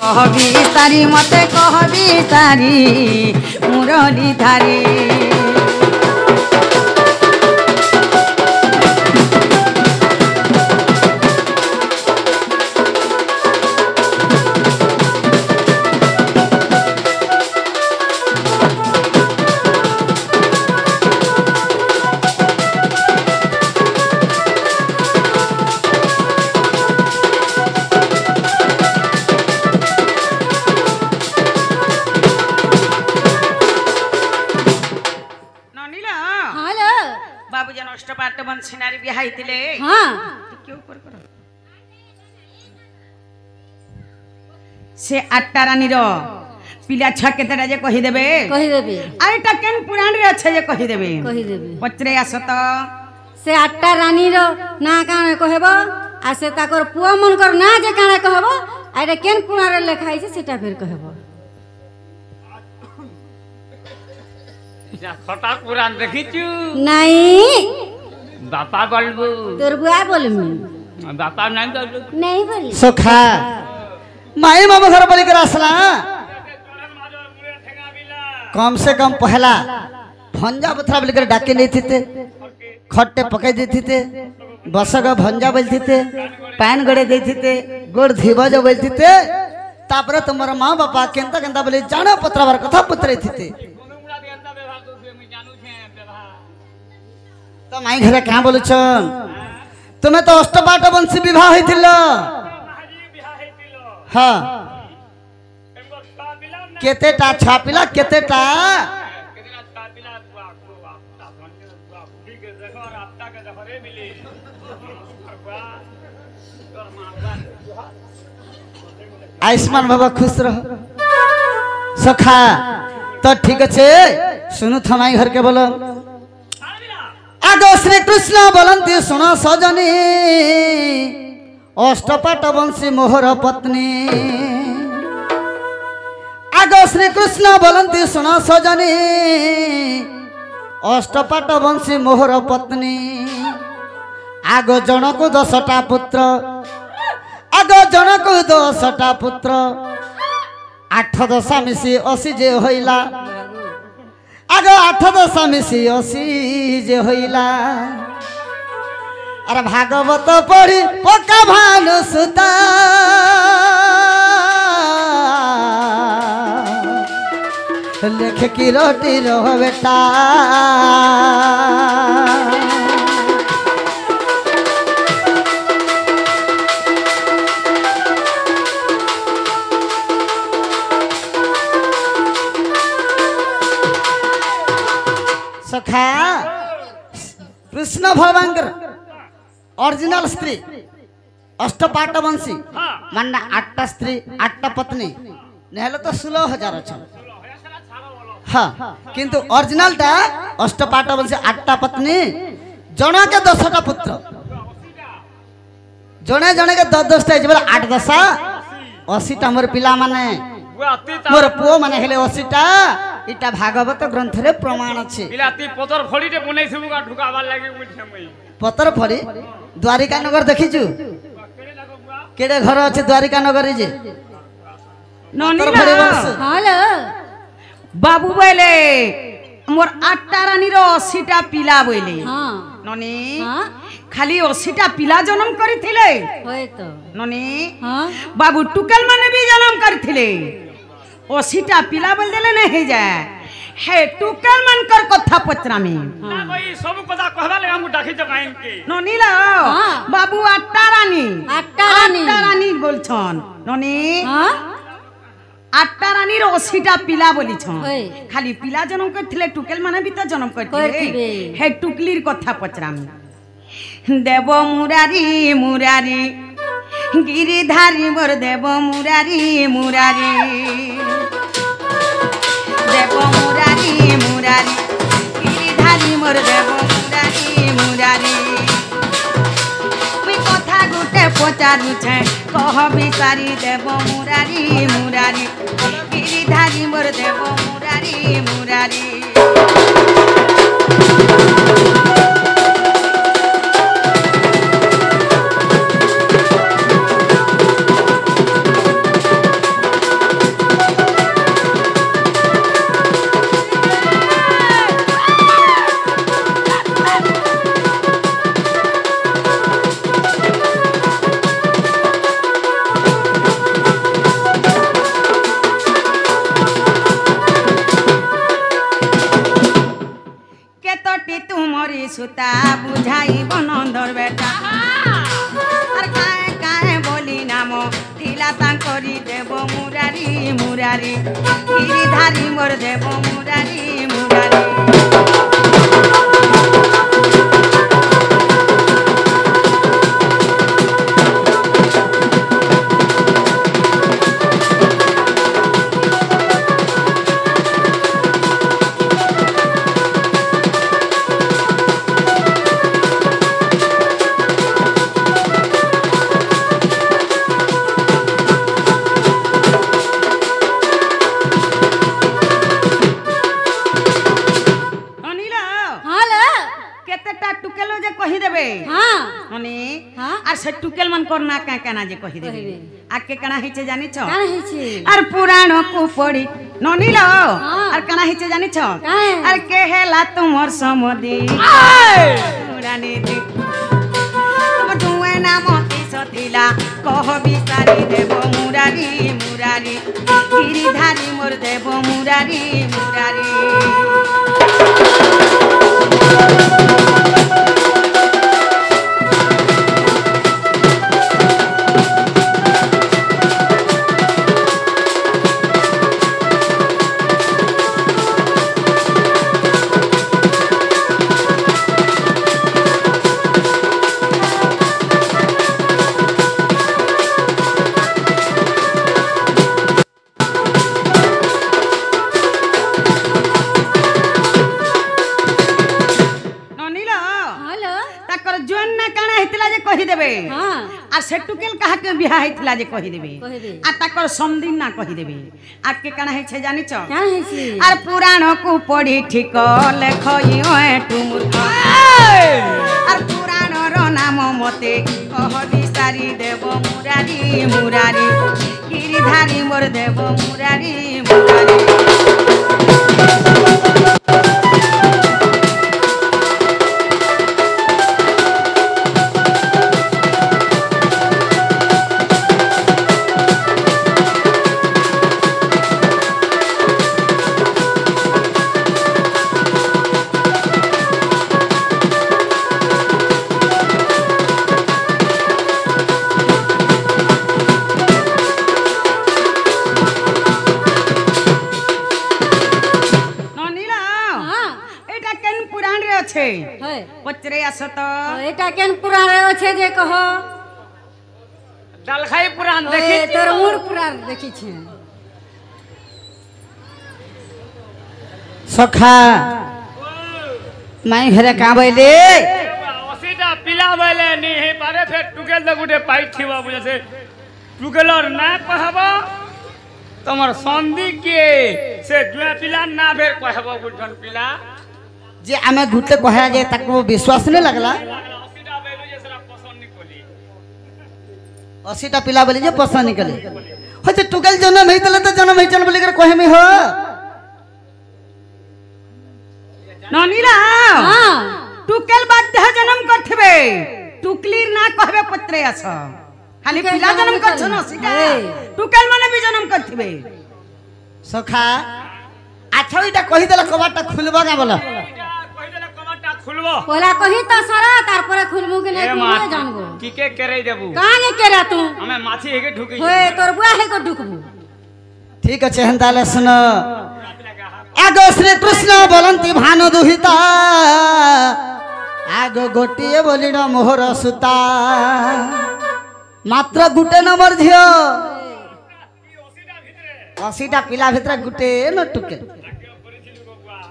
कहबी तारी मते कहबी तारी मुरली धारी सिनारी बिहाई तिले हां क्यों ऊपर करो से आठटा रानी रो पिला छ केतेटा जे कहि देबे आइटा केन पुराण रे छै जे कहि देबे पचरे आसत से आठटा रानी रो ना काने कहबो आ से ताकर पुआ मन कर ना जे काने कहबो आइटा केन पुराण रे लिखाई छै सेटा फेर कहबो या खटा पुराण देखिचू नहीं बापा बोलबू तोर बुआ बोलमी बापा नहीं बोली सुखा माई मामा घर बोली कर असला कम से कम पहला भंजा बथरा बोली कर डाके नहीं थीते खट्टे पके दे थीते बसग भंजा बोल थीते पैन गड़े दे थीते गोड़ धीबज बोल थीते तापर तुमर मां बापा केंता केंता बोली जाना पत्रवार कथा पुत्रे थीते तो माई घरे क्या बोलु तुम्हें तो अष्टपाट वंशी विवाह होइथिल हाँ केतेटा छापिला केतेटा आयुष्मान बाबा खुश रहो सखा तो ठीक अच्छे सुनु थमाई घर के बोलो आगो श्री कृष्ण बोलती सुनो सजनी अष्टपाट वंशी मोहर पत्नी आगो श्री कृष्ण बोलती सुनो सजनी अष्टपाट वंशी मोहर पत्नी आगो जनकु 10टा पुत्र आगो जनकु 10टा पुत्र 8 10 मिसी 80 जे होइला आगो 8 10 मिसी 80 जे होइला अरे भागवत पढ़ी पक्का भानु सुता लेख की रोटी रहो बेटा सखा कृष्ण भगवान ओरिजिनल स्त्री अष्टपाट वंशी मानना 8टा स्त्री 8टा पत्नी नेहले तो 16,000 अच्छा हाँ किंतु ओरिजिनल टा अष्टपाट वंशी 8टा पत्नी जन के 10टा पुत्र जने जने के 10-10टा 8 10 80टा मोर पिला माने मोर पुओ माने हेले 80टा इटा भागवत ग्रंथ रे प्रमाण अछि पिलाती पतर फड़ी रे बनै सब का ढुकाबार लागि उठे मई पतर फड़ी द्वारिका नगर देखिछु केडे घर अछि द्वारिका नगर जे ननी हालो बाबू बोले मोर 8टा रानी रो 80टा पिला बोले हां ननी खाली 80टा पिला जन्म करिथिले होय तो ननी हां बाबू टुकल माने भी जन्म करिथिले 80टा पिला बोल देले नहीं जाए हे टुकल मन कर कथा पचरा में ना कोई सब कथा कहबा ले हम डाकी जगाइन के ननीला बाबू 8टा रानी बोल छन ननी हां 8टा रानी रो 80टा पिला बोली छन खाली पिला जन्म करथिले टुकल माने भी तो जन्म करथिले हे टुकलीर कथा पचरा में देव मुरारी मुरारी गिरिधारी मोर देव मुरारी मुरारी देव मुरारी मुरारी गिरिधारी मोर देव मुरारी मुरारी मुई कथा गुटे पचारू छे कह बिचारी देव मुरारी मुरारी गिरिधारी मोर देव मुरारी मुरारी सुता बुझाई बनंदर बेटा আর কায়ে কায়ে বলি নাম টিলা তাঙ্করি দেব মুরারি মুরারি গিরিধারী মোর দেব মুরারি মুরারি से टुकेल मन करना क्या कहना जे कहि देबे आके कना हिचे जानि छ का हिचे आर पुराण को पड़ी ननी लो आर कना हिचे जानि छ आर केहेला तुमर समदी पुरानी दे तुम दुए नाम सतीला कह बिसारी देव मुरारी मुरारी गिरिधारी मोर देव मुरारी मुरारी आ से टुकेल कहा के बिहा हेतला जे कहि देबे आ तकर समदिन ना कहि देबे आ के कना हे छे जानि छ क्या हे छी आर पुराण को पढ़ी ठीक लेखई ओए टुमुर आर पुराण रो नाम मते कह बिसारी देव मुरारी मुरारी गिरिधारी मोर देव मुरारी मुरारी पचरे असत एटा केन पुराण আছে जे कहो दलखाई पुराण देखि तोर मूर पुराण देखि छी सखा माई घरे का बैले ओसीटा पिला बैले नी हे पारे फेर टुकेल द गुटे पाई थिबा बुझे से टुकेलर ना कहबा तमर संदी के से दुआ पिला ना फेर कहबा गुठन पिला जे आमे गुटे कहया जे ताको विश्वास नहीं लगला 80टा पिला बोली जे पसंद निकले होते टुकेल जन्म हेतले त जन्म हेचन बोली कर कहे में हो ननीला हां टुकेल बाध्य जन्म करथबे टुकलीर ना कहबे पत्रे आछ खाली पिला जन्म करछ न सीधा टुकेल माने भी जन्म करथबे सखा आछो इटा कहि देला कबाटा खुलबा का बोला खुलबो बोला कहि त सारा तार पर खुलमु के नै तू जानबो की के करे देबू काहे करे तू हमें माछी हेके ढुकी होए तोर बुआ हे को ढुकबू ठीक আছে हंताले सुन आगो श्री कृष्ण बोलंती भानु दुहिता आगो गोटिए बोलिन मोहर सुता मात्र गुटे नंबर झियो 80टा पिला भितर गुटे न टुके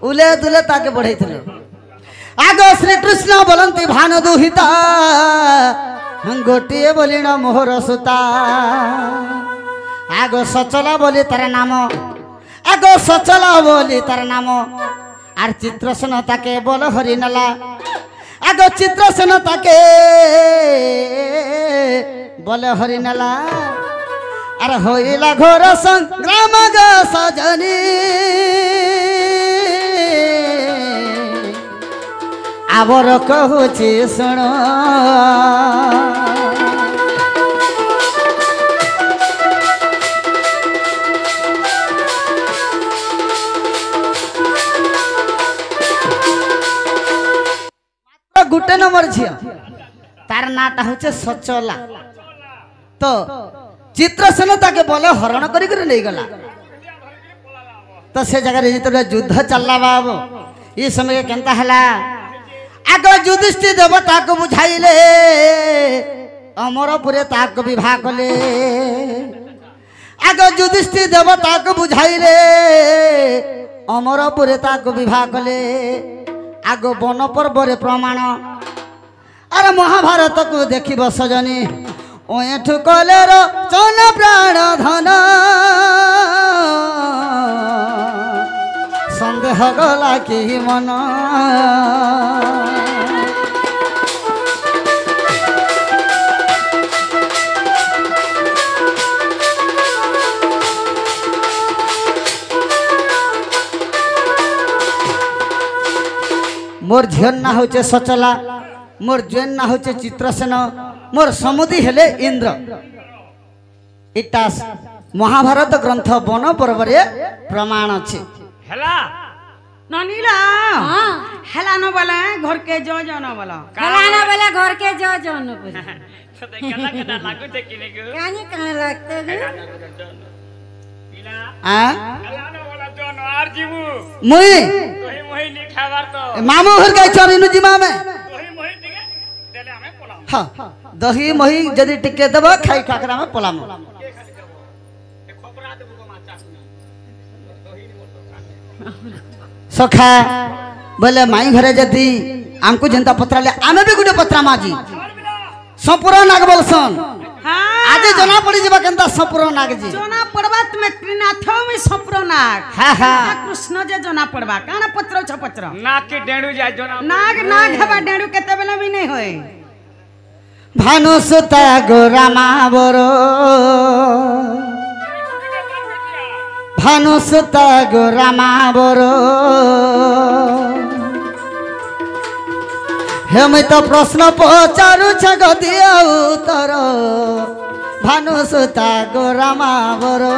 उले दुले ताके बढ़ैथिलो आगो श्री कृष्ण बोलंती भानु दुहिता गोटिए बोलिन मोहर सुता आगो सचला बोली तार नाम आगो सचला बोली तार नाम आर चित्रसेन ताके बोल हरि नला आगो चित्रसेन ताके बोल हरि नला आर होइला घोर संग्राम ग सजनी आवर कहूची सुन गोटे नंबर झियो तार नाटा होचे सचला तो चित्रसेन ताके बोले हरण करी नहीं गला तो से जगह जिते युद्ध चलला बाबू ये समय केनता हला आग युधिष्ठिर देवता को बुझाइले अमरपुरे ताक विवाह कले आग युधिष्ठिर देवता को बुझाइले अमरपुरे ताक विवाह कले आग वन पर्वरे प्रमाण अरे महाभारत को देखिब सजनी ओठु कले चन प्राण धन संदेह गला कि मन मोर झीन ना होचे सचला मोर जेन ना होचे चित्रसेन मोर समुदी हेले इंद्र इटा महाभारत ग्रंथ वन पर्वरे प्रमाण अछि हेला ननीला हेला न बोला घर के जो न बोला हेला न बोला घर के जो न बोला तो केना केना लागु ते किने को काहे काहे लगते गो पिला आ हेला न बोला जो न आर जीवु मुई तोही मोही नि खाबार तो मामू घर के चरिनु जिमा में तोही मोही टिके देले हमें पोला हां दही मही जदी टिके देबो खाई काकरा में पोलाम के खाली देबो ए खोपरा देबो को माचा तोही नि मोटो सखा बोले माई घरे जदी हमको जनता पत्राले आमे भी गुटे पत्रा माजी संपूर्ण नाग बोलसन हां आज जना पड़ी जबा केनता संपूर्ण नाग जी जोना पड़बात में त्रिनाथ में संप्रनाग हां हां कृष्ण जे जोना पड़बा काना पत्र छ पत्र नाक के डेणु जाय जो ना नाग नाग हवा डेड़ू केते बेला भी नहीं होए भानु सुता गोरामा बरो भानु सुता गोरामा बरो हेम तो प्रश्न पचारु छ गदिया उत्तर भानु सुता गोरामा बरो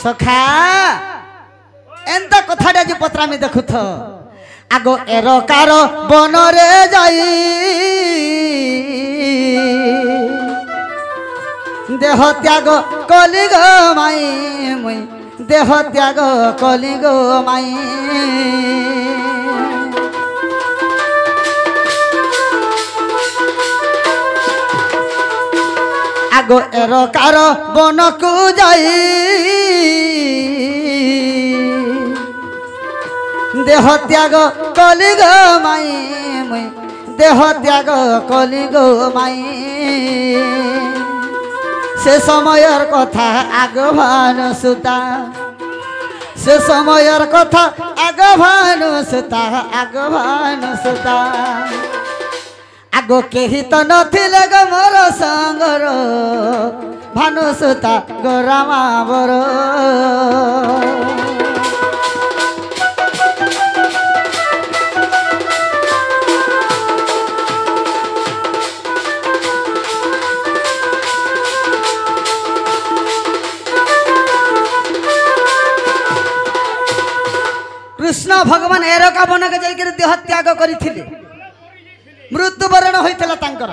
सखा एंता कथाटा जो पत्रा में देखु थो आगो एरकार बन रे जाई देह त्याग कली गो माई मुई देह त्याग कली गो माई आगो एरकार बन को जाई देह त्याग कली गो माई मुई देह त्याग कली गो माई से समयर कथा आग भानु सुता से समयर कथा आग भानु सुता आग भानु सुता आगो केही तो नथिले गो मोर संगर भानु सुता गोरामा बरो कृष्ण भगवान एरका बन के जाकर देह त्याग करथिले मृत्युवरण होइतला तांकर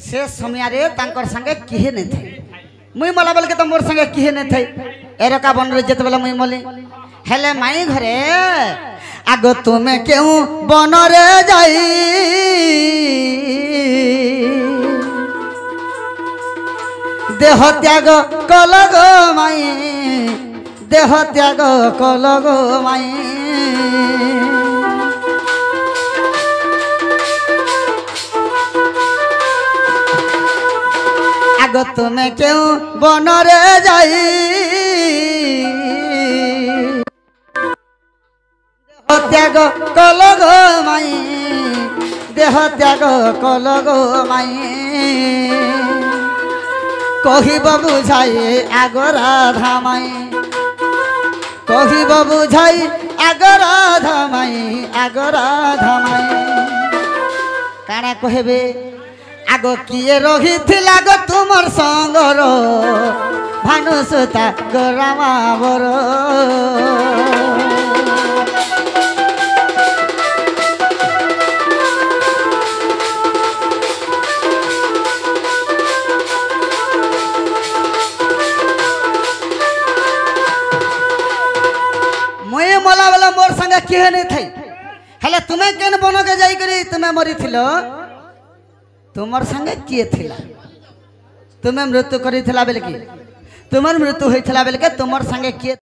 से समय रे तांकर संगे किहे नै थे मुई मला बोल के तो मोर संगे किहे नै थे एरका बन रे जत बेला मुई मली हेले माई घरे आगो तुमे केउ बन रे जाई देह त्याग कल गो माई देह त्याग कल गो माई आगो तुमे क्यों बन रे जाई देह त्याग कल गो माई देह त्याग कल गो माई कहिब बुझाई आग राधा माई कहिब बुझाई आग राधा माई काना कहबे आगो किए रहिथिला गो तुमर संगर भानुसुता गोरामावर मुई मला वाला मोर संग किए नहीं थई हेले तुम्हें केन बन के जाई करी तुम्हें मरी थिलो तुमर संगे किए थिला तुम्हें मृत्यु करी थिला बेल की तुमर मृत्यु होई थिला बेल के तुमर संगे किए